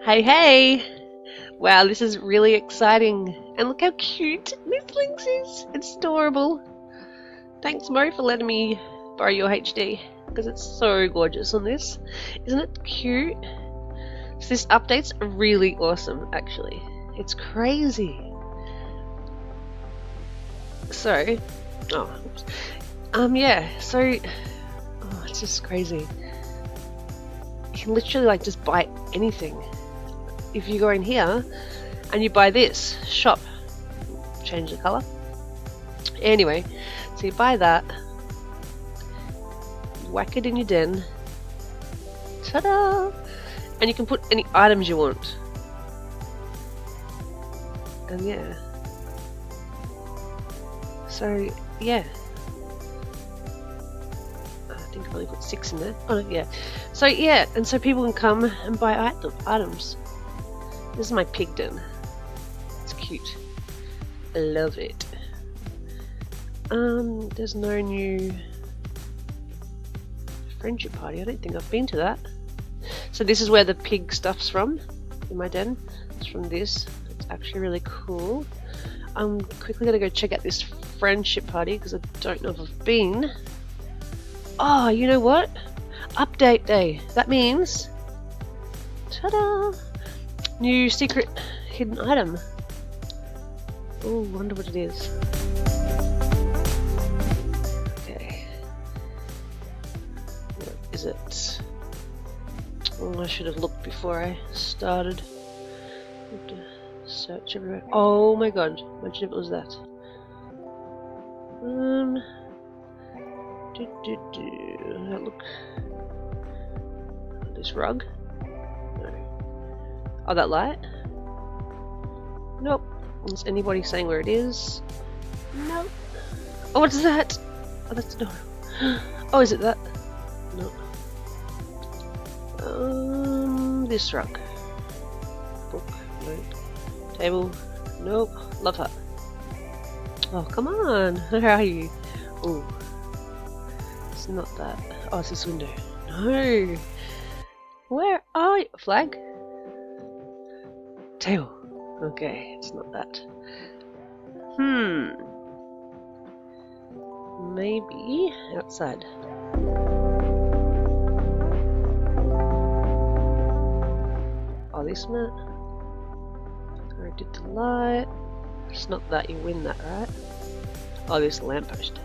Hey, hey! Wow, this is really exciting. And look how cute this Lynx is. It's adorable. Thanks, Mo, for letting me borrow your HD, because it's so gorgeous on this. Isn't it cute? So this update's really awesome, actually. It's crazy. So, oops. Yeah, so, it's just crazy. You can literally, just buy anything. If you go in here and you buy this, shop, change the color. Anyway, so you buy that, whack it in your den, ta-da! And you can put any items you want. And yeah. So, yeah. I think I only put 6 in there. Oh, yeah. So, yeah, and so people can come and buy items. This is my pig den. It's cute. I love it. There's no new friendship party. I don't think I've been to that. So this is where the pig stuff's from in my den. It's from this. It's actually really cool. I'm quickly gonna go check out this friendship party because I don't know if I've been. Oh, you know what? Update day. That means, ta-da! New secret hidden item. Oh, wonder what it is. Okay. What is it? Oh, I should have looked before I started. Have to search everywhere. Oh my god, imagine if it was that. That look. This rug? No. Oh, that light? Nope. Is anybody saying where it is? Nope. Oh, what is that? Oh, that's no. Oh, is it that? No. This rug. Book. No. Table. Nope. Love hut. Oh, come on. Where are you? Oh. It's not that. Oh, it's this window. No. Where are you? Flag? Table. Okay, it's not that. Maybe outside. Oh, this mat. I did the light. It's not that, you win that, right? Oh, this lamppost.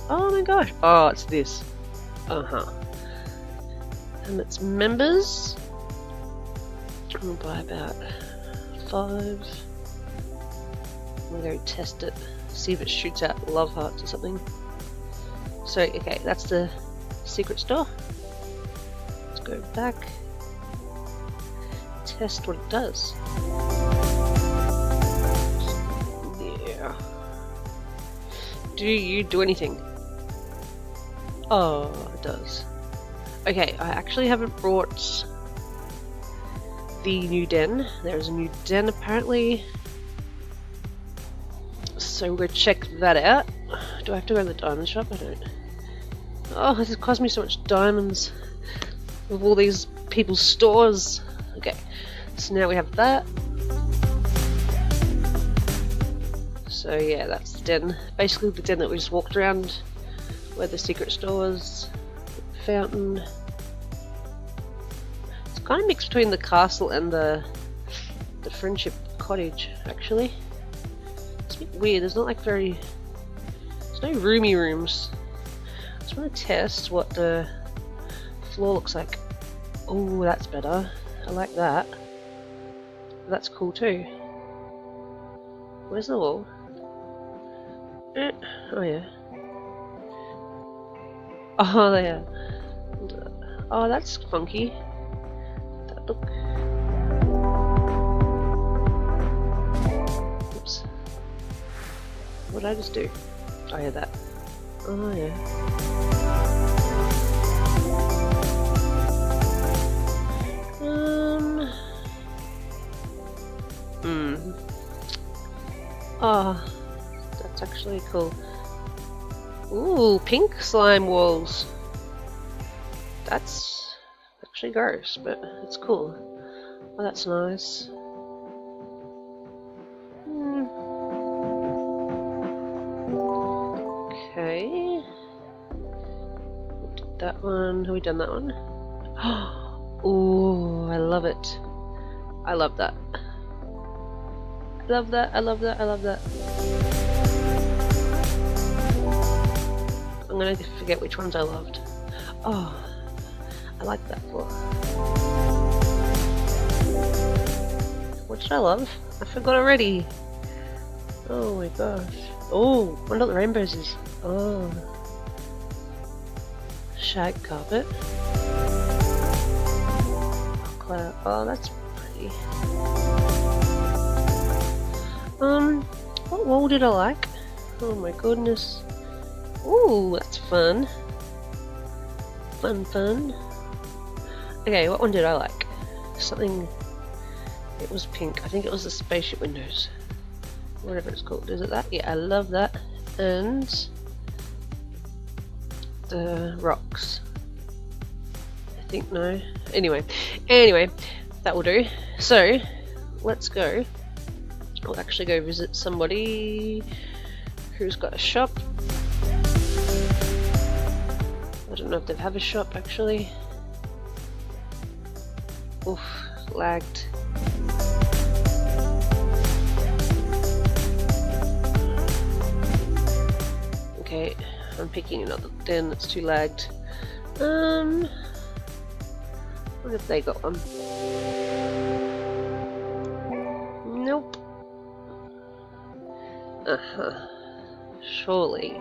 Oh my gosh. Oh, it's this. And it's members. I'll buy about 5. I'm gonna go test it, see if it shoots out love hearts or something. So, okay, that's the secret store. Let's go back, test what it does. Yeah. Do you do anything? Oh, it does. Okay, I actually haven't brought the new den. There's a new den apparently. So we'll go check that out. Do I have to go to the diamond shop? I don't. Oh, this has cost me so much diamonds with all these people's stores. Okay, so now we have that. So yeah, that's the den. Basically the den that we just walked around, where the secret store was, fountain. It's kind of mixed between the castle and the friendship cottage, actually. It's a bit weird, there's not there's no roomy rooms. I just want to test what the floor looks like. Oh, that's better. I like that. That's cool too. Where's the wall? Oh yeah. Oh there. Oh, that's funky. That look. Oops. What did I just do? Oh yeah, that. Oh yeah. Oh, that's actually cool. Ooh, pink slime walls. That's actually gross, but it's cool. Oh, that's nice. Okay. We did that one. Have we done that one? Oh, I love it. I love that. I love that. I love that. I love that. I'm gonna forget which ones I loved. Oh, I like that for. What did I love? I forgot already. Oh my gosh. Oh, what about the rainbows is? Oh. Shag carpet. Cloud. Oh, that's pretty. What wall did I like? Oh my goodness. Ooh, that's fun. Fun. Okay, what one did I like? Something. It was pink. I think it was the spaceship windows. Whatever it's called. Is it that? Yeah, I love that. And the rocks. I think no. Anyway, that will do. So let's go. We'll actually go visit somebody who's got a shop. I don't know if they have a shop actually. Oof, lagged. Okay, I'm picking another den that's too lagged. What if they got one? Nope. Surely.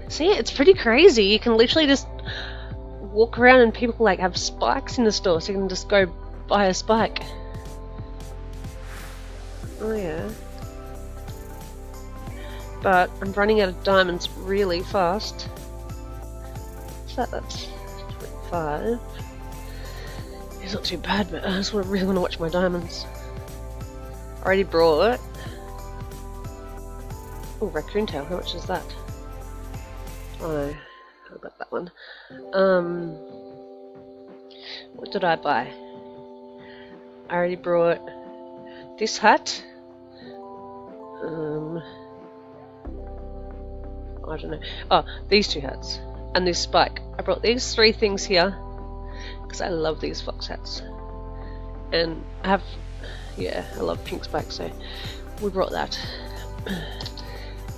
See, it's pretty crazy. You can literally just walk around and people like have spikes in the store, so you can just go buy a spike. Oh yeah. But I'm running out of diamonds really fast. So that's 25. It's not too bad, but I just really want to watch my diamonds. I already brought. Oh, raccoon tail. How much is that? Oh no, I got that one. What did I buy? I already brought this hat. I don't know. Oh, these two hats and this spike. I brought these three things here because I love these fox hats, and I have, yeah, I love pink spikes, so we brought that.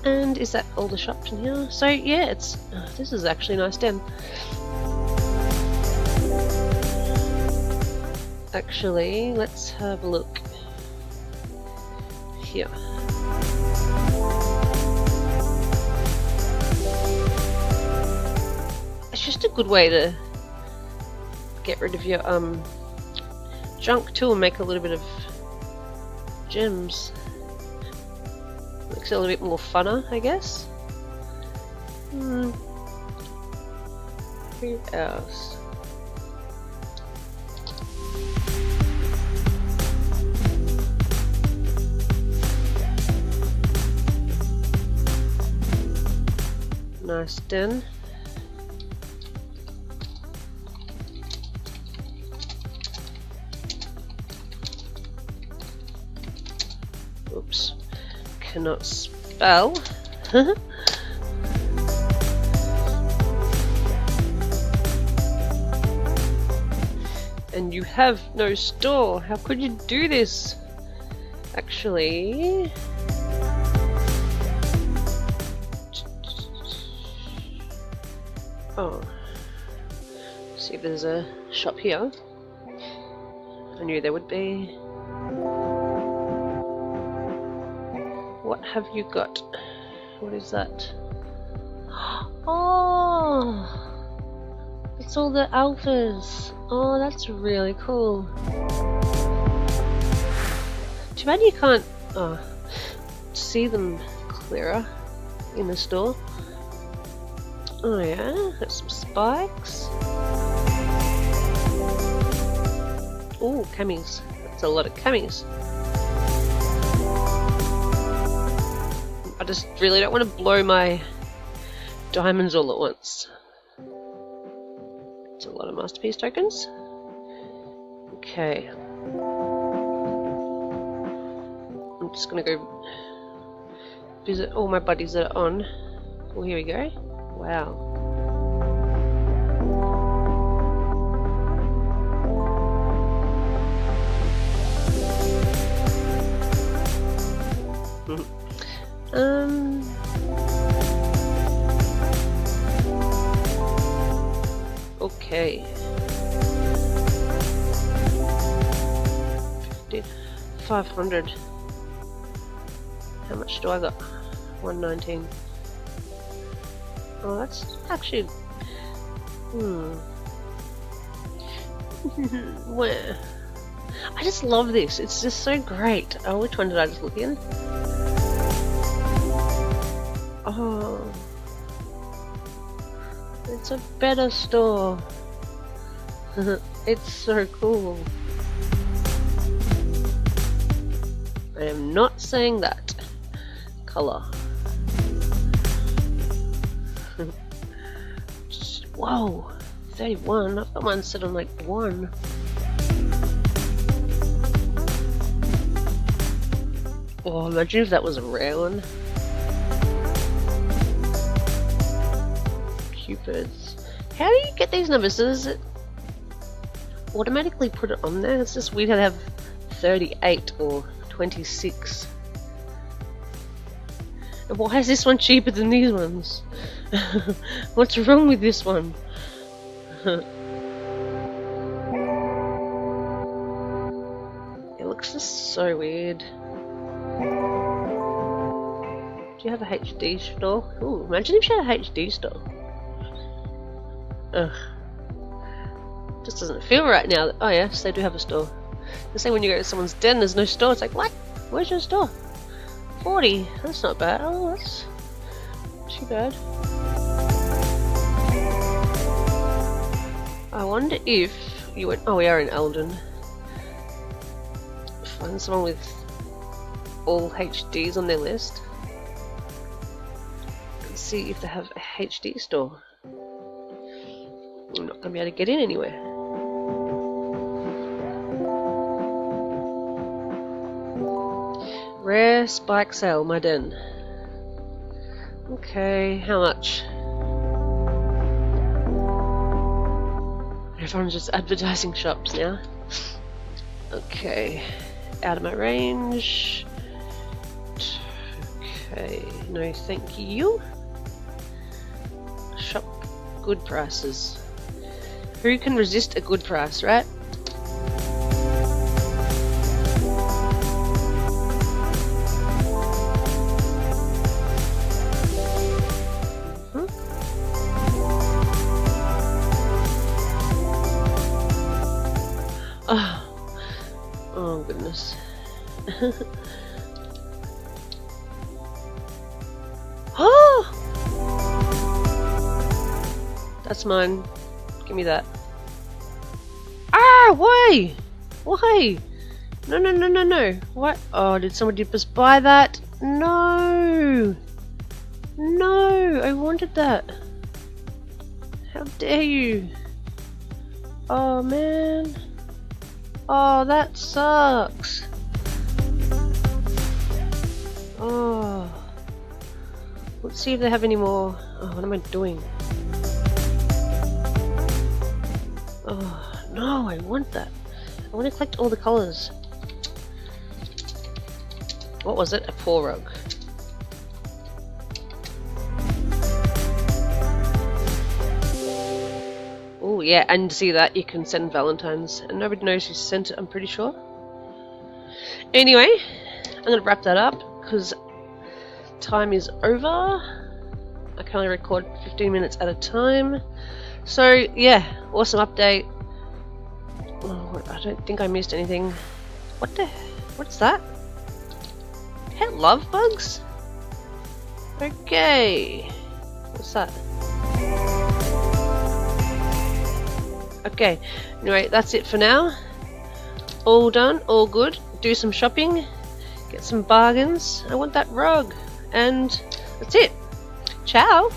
And is that all the shops in here? So yeah, it's this is actually a nice den. Actually, let's have a look here. It's just a good way to get rid of your junk too and make a little bit of gems. Makes it a little bit more funner, I guess. Who else? Nice den. Oops. Cannot spell. And you have no store. How could you do this? Actually, oh, see if there's a shop here. I knew there would be. What have you got? What is that? Oh, it's all the alphas. Oh, that's really cool. Too bad you can't see them clearer in the store. Oh yeah, got some spikes. Oh, camis. That's a lot of camis. I just really don't want to blow my diamonds all at once. It's a lot of masterpiece tokens. Okay. I'm just gonna go visit all my buddies that are on. Well, here we go. Wow. Okay. 500. How much do I got? 119. Oh, that's actually... Where? I just love this. It's just so great. Oh, which one did I just look in? Oh. It's a better store. It's so cool. I am not saying that. Color. Whoa, 31. I've got mine set on like 1. Oh, imagine if that was a rare one. Cupids. How do you get these numbers? Does it automatically put it on there? It's just weird how they have 38 or 26. And why is this one cheaper than these ones? What's wrong with this one? It looks just so weird. Do you have a HD store? Ooh, imagine if you had a HD store. Ugh. Just doesn't feel right now. Oh yes, they do have a store. They say when you go to someone's den there's no store. It's like, what? Where's your store? 40. That's not bad. Oh, that's too bad. I wonder if you went... Oh, we are in Eldon. Find someone with all HDs on their list. And see if they have a HD store. I'm not going to be able to get in anywhere. Rare spike sale, my den. Okay, how much? Everyone's just advertising shops now. Okay, out of my range. Okay, no thank you. Shop good prices. Who can resist a good price, right? Oh goodness. Oh! That's mine. Give me that. Ah! Why? Why? No, no, no, no, no. What? Oh, did somebody just buy that? No! No! I wanted that. How dare you? Oh man. Oh, that sucks. Oh. Let's see if they have any more. Oh, what am I doing? Oh, no, I want that. I want to collect all the colours. What was it? A paw rug. Oh yeah, and see that you can send Valentine's and nobody knows who sent it, I'm pretty sure. Anyway, I'm going to wrap that up because time is over. I can only record 15 minutes at a time. So yeah, awesome update. Oh, I don't think I missed anything. What's that? Pet love bugs? Okay. What's that? Okay, anyway, that's it for now. All done, all good. Do some shopping, get some bargains. I want that rug, and that's it. Ciao!